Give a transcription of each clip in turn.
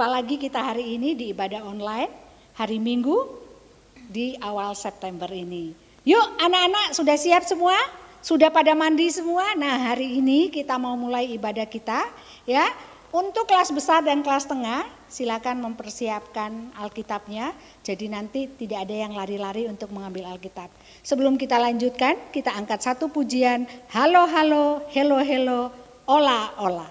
Jumpa lagi kita hari ini di ibadah online, hari Minggu di awal September ini. Yuk anak-anak sudah siap semua? Sudah pada mandi semua? Nah hari ini kita mau mulai ibadah kita ya. Untuk kelas besar dan kelas tengah silakan mempersiapkan Alkitabnya. Jadi nanti tidak ada yang lari-lari untuk mengambil Alkitab. Sebelum kita lanjutkan, kita angkat satu pujian. Halo halo, hello hello, ola ola.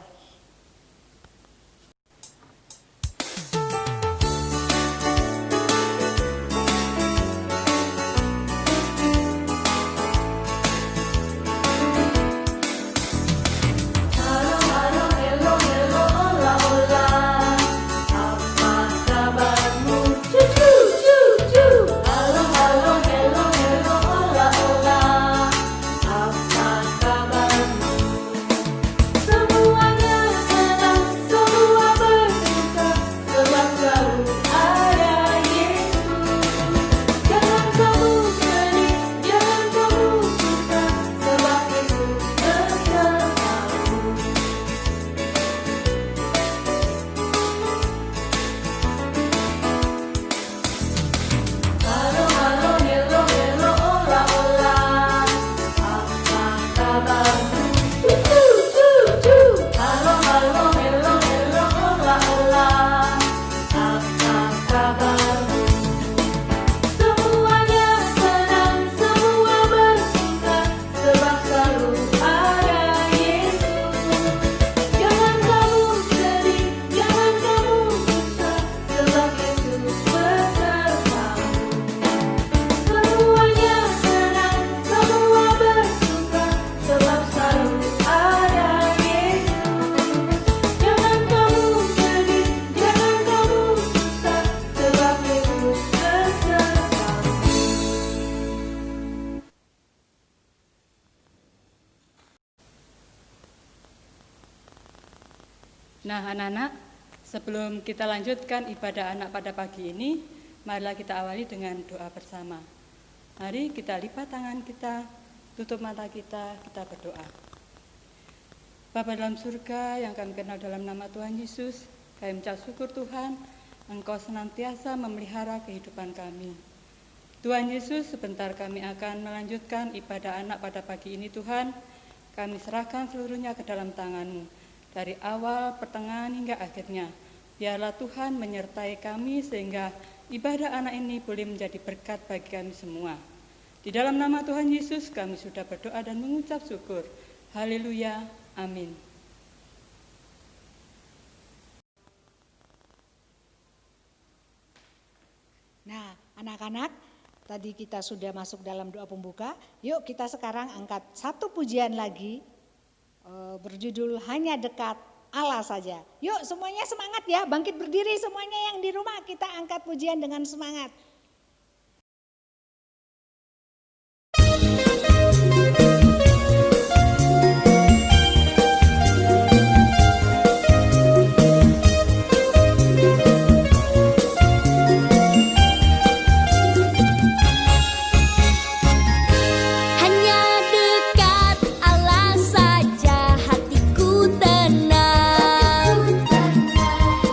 Nah anak-anak, sebelum kita lanjutkan ibadah anak pada pagi ini, marilah kita awali dengan doa bersama. Mari kita lipat tangan kita, tutup mata kita berdoa. Bapa dalam surga yang kami kenal dalam nama Tuhan Yesus, kami mengucap syukur Tuhan, Engkau senantiasa memelihara kehidupan kami. Tuhan Yesus, sebentar kami akan melanjutkan ibadah anak pada pagi ini Tuhan, kami serahkan seluruhnya ke dalam tangan-Mu. Dari awal, pertengahan hingga akhirnya, biarlah Tuhan menyertai kami sehingga ibadah anak ini boleh menjadi berkat bagi kami semua. Di dalam nama Tuhan Yesus kami sudah berdoa dan mengucap syukur. Haleluya, amin. Nah anak-anak, tadi kita sudah masuk dalam doa pembuka. Yuk kita sekarang angkat satu pujian lagi. Berjudul Hanya Dekat Allah Saja. Yuk semuanya semangat ya, bangkit berdiri semuanya yang di rumah, kita angkat pujian dengan semangat.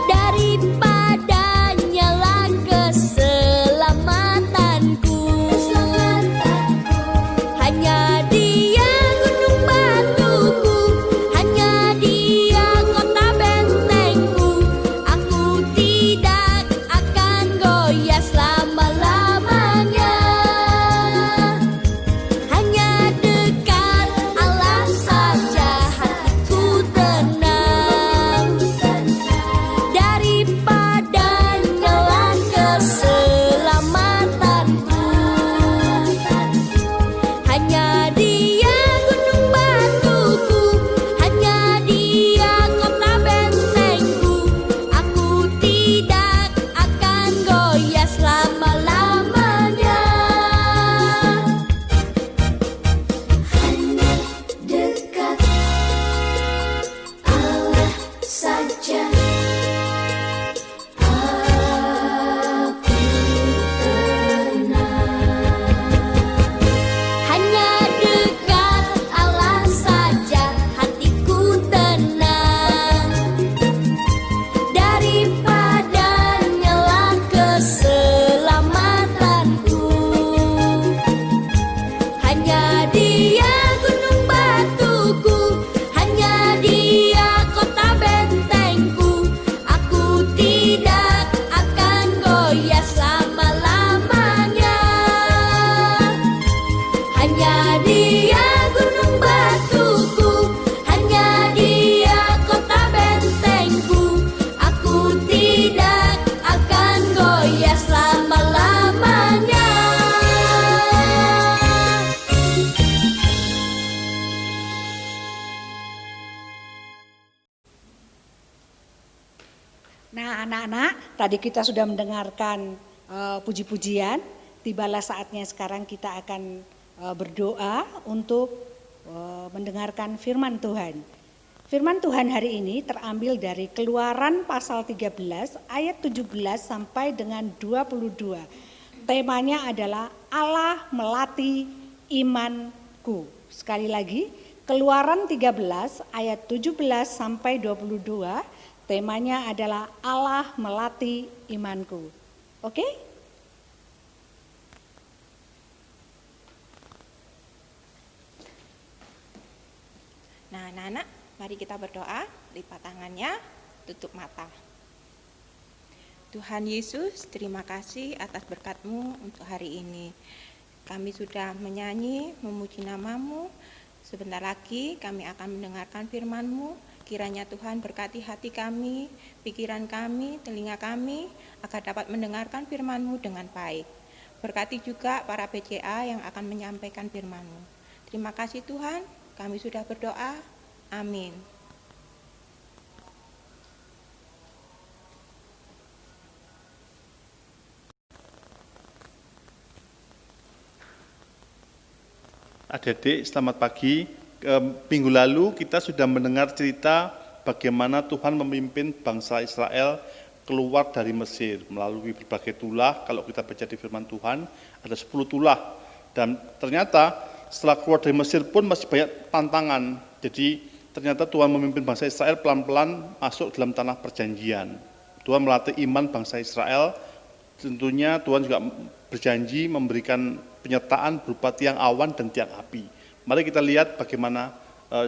Daripada nyala kesel tadi kita sudah mendengarkan puji-pujian, tibalah saatnya sekarang kita akan berdoa untuk mendengarkan firman Tuhan. Firman Tuhan hari ini terambil dari Keluaran pasal 13 ayat 17 sampai dengan 22. Temanya adalah Allah melatih imanku. Sekali lagi, Keluaran 13 ayat 17 sampai 22, temanya adalah Allah melatih imanku. Oke? Nah, anak-anak, mari kita berdoa, lipat tangannya, tutup mata. Tuhan Yesus, terima kasih atas berkat-Mu untuk hari ini. Kami sudah menyanyi, memuji nama-Mu. Sebentar lagi kami akan mendengarkan firman-Mu. Kiranya Tuhan berkati hati kami, pikiran kami, telinga kami, agar dapat mendengarkan firman-Mu dengan baik. Berkati juga para PCA yang akan menyampaikan firman-Mu. Terima kasih Tuhan, kami sudah berdoa. Amin. Adik-adik, selamat pagi. Minggu lalu kita sudah mendengar cerita bagaimana Tuhan memimpin bangsa Israel keluar dari Mesir melalui berbagai tulah. Kalau kita baca di firman Tuhan, ada 10 tulah. Dan ternyata setelah keluar dari Mesir pun masih banyak tantangan. Jadi ternyata Tuhan memimpin bangsa Israel pelan-pelan masuk dalam tanah perjanjian. Tuhan melatih iman bangsa Israel. Tentunya Tuhan juga berjanji memberikan penyertaan berupa tiang awan dan tiang api. Mari kita lihat bagaimana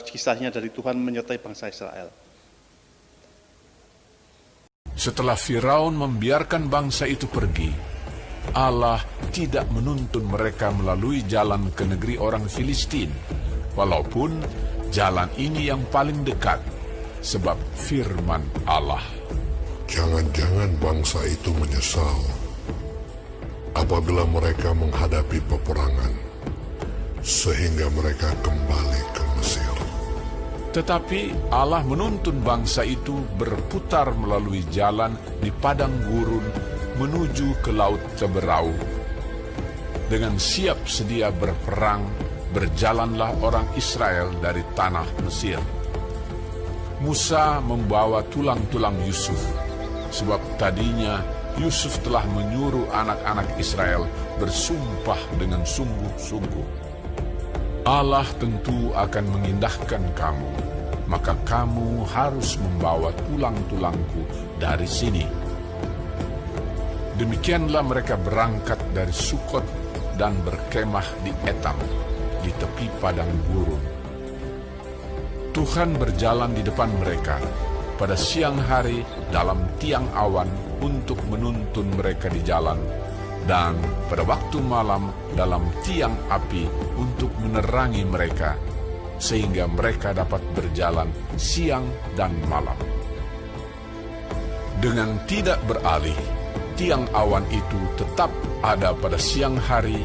kisahnya dari Tuhan menyertai bangsa Israel. Setelah Firaun membiarkan bangsa itu pergi, Allah tidak menuntun mereka melalui jalan ke negeri orang Filistin, walaupun jalan ini yang paling dekat, sebab firman Allah. Jangan-jangan bangsa itu menyesal apabila mereka menghadapi peperangan, sehingga mereka kembali ke Mesir. Tetapi Allah menuntun bangsa itu berputar melalui jalan di padang gurun menuju ke Laut Teberau. Dengan siap sedia berperang, berjalanlah orang Israel dari tanah Mesir. Musa membawa tulang-tulang Yusuf, sebab tadinya Yusuf telah menyuruh anak-anak Israel bersumpah dengan sungguh-sungguh. Allah tentu akan mengindahkan kamu, maka kamu harus membawa tulang-tulangku dari sini. Demikianlah mereka berangkat dari Sukot dan berkemah di Etam, di tepi padang gurun. Tuhan berjalan di depan mereka pada siang hari dalam tiang awan untuk menuntun mereka di jalan, dan pada waktu malam dalam tiang api untuk menerangi mereka, sehingga mereka dapat berjalan siang dan malam. Dengan tidak beralih, tiang awan itu tetap ada pada siang hari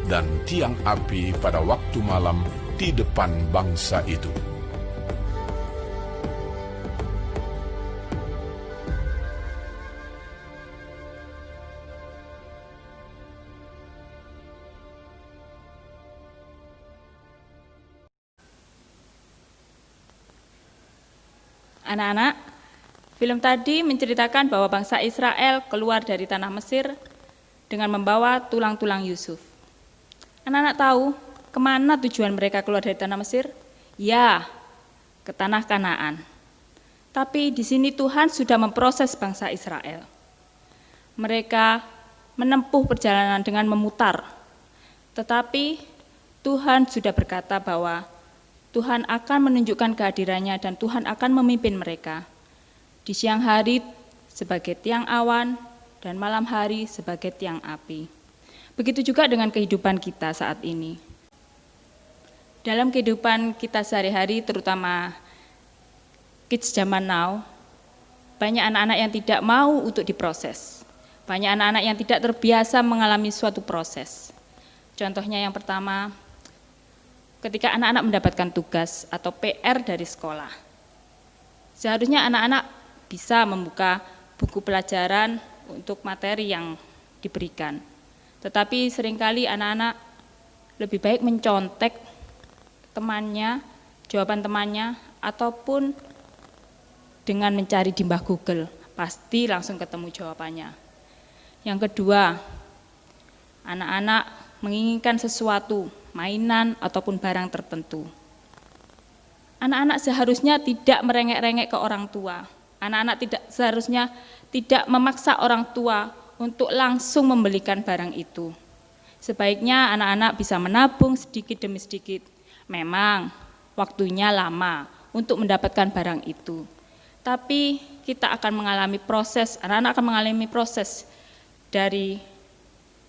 dan tiang api pada waktu malam di depan bangsa itu. Anak-anak, film tadi menceritakan bahwa bangsa Israel keluar dari tanah Mesir dengan membawa tulang-tulang Yusuf. Anak-anak tahu kemana tujuan mereka keluar dari tanah Mesir? Ya, ke tanah Kanaan. Tapi di sini Tuhan sudah memproses bangsa Israel. Mereka menempuh perjalanan dengan memutar. Tetapi Tuhan sudah berkata bahwa Tuhan akan menunjukkan kehadirannya dan Tuhan akan memimpin mereka. Di siang hari sebagai tiang awan dan malam hari sebagai tiang api. Begitu juga dengan kehidupan kita saat ini. Dalam kehidupan kita sehari-hari, terutama kids zaman now, banyak anak-anak yang tidak mau untuk diproses. Banyak anak-anak yang tidak terbiasa mengalami suatu proses. Contohnya yang pertama, ketika anak-anak mendapatkan tugas atau PR dari sekolah. Seharusnya anak-anak bisa membuka buku pelajaran untuk materi yang diberikan. Tetapi seringkali anak-anak lebih baik mencontek temannya, jawaban temannya, ataupun dengan mencari di Mbah Google, pasti langsung ketemu jawabannya. Yang kedua, anak-anak menginginkan sesuatu, mainan ataupun barang tertentu. Anak-anak seharusnya tidak merengek-rengek ke orang tua. Anak-anak seharusnya tidak memaksa orang tua untuk langsung membelikan barang itu. Sebaiknya anak-anak bisa menabung sedikit demi sedikit. Memang waktunya lama untuk mendapatkan barang itu. Tapi kita akan mengalami proses, anak-anak akan mengalami proses dari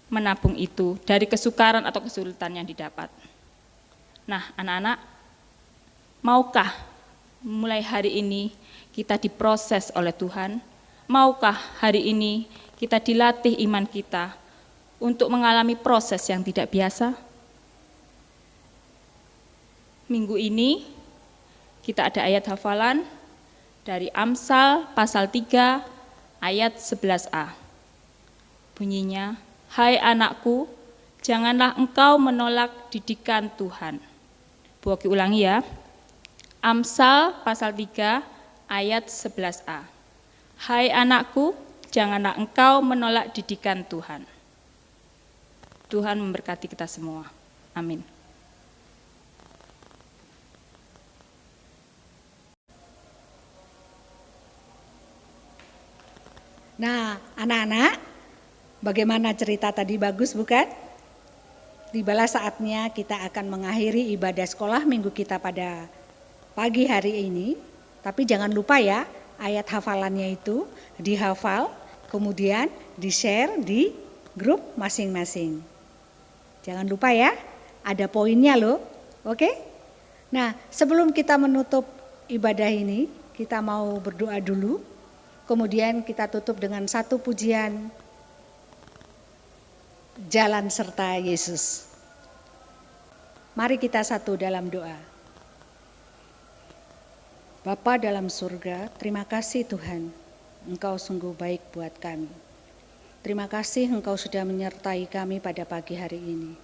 menabung itu, dari kesukaran atau kesulitan yang didapat. Nah, anak-anak, maukah mulai hari ini kita diproses oleh Tuhan? Maukah hari ini kita dilatih iman kita untuk mengalami proses yang tidak biasa? Minggu ini kita ada ayat hafalan dari Amsal pasal 3 ayat 11a. Bunyinya, "Hai anakku, janganlah engkau menolak didikan Tuhan." Bu Oki ulangi ya. Amsal pasal 3 ayat 11a. "Hai anakku, janganlah engkau menolak didikan Tuhan." Tuhan memberkati kita semua. Amin. Nah, anak-anak, bagaimana cerita tadi, bagus bukan? Tibalah saatnya kita akan mengakhiri ibadah sekolah minggu kita pada pagi hari ini. Tapi jangan lupa ya, ayat hafalannya itu dihafal, kemudian di-share di grup masing-masing. Jangan lupa ya, ada poinnya loh, oke? Nah, sebelum kita menutup ibadah ini, kita mau berdoa dulu. Kemudian kita tutup dengan satu pujian, Jalan Serta Yesus. Mari kita satu dalam doa. Bapa dalam surga, terima kasih Tuhan, Engkau sungguh baik buat kami. Terima kasih Engkau sudah menyertai kami pada pagi hari ini.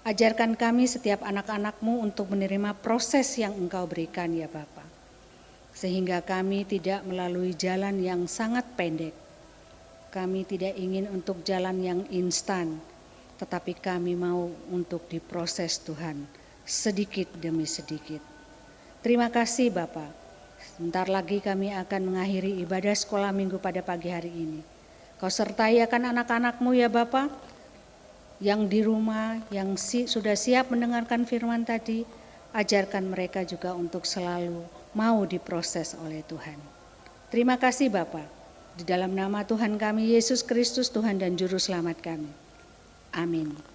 Ajarkan kami setiap anak-anak-Mu untuk menerima proses yang Engkau berikan ya Bapa. Sehingga kami tidak melalui jalan yang sangat pendek. Kami tidak ingin untuk jalan yang instan, tetapi kami mau untuk diproses Tuhan, sedikit demi sedikit. Terima kasih Bapak. Sebentar lagi kami akan mengakhiri ibadah sekolah minggu pada pagi hari ini. Kau sertai akan anak-anak-Mu ya Bapak, yang di rumah, yang sudah siap mendengarkan firman tadi, ajarkan mereka juga untuk selalu mau diproses oleh Tuhan. Terima kasih Bapa. Di dalam nama Tuhan kami Yesus Kristus, Tuhan dan Juru Selamat kami. Amin.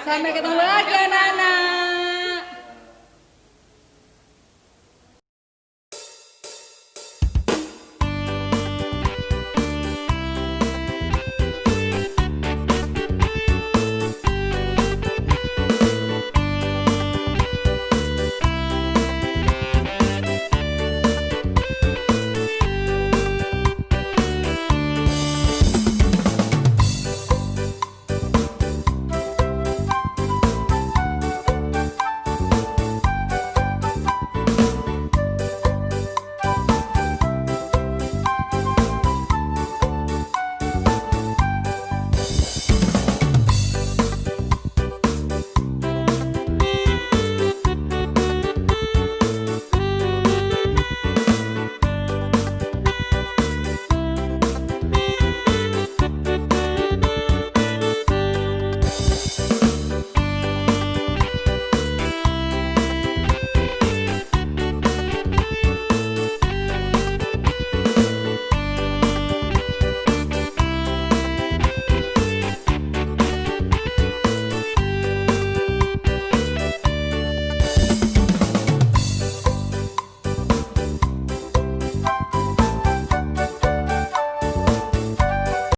Sampai ketemu lagi anak-anak.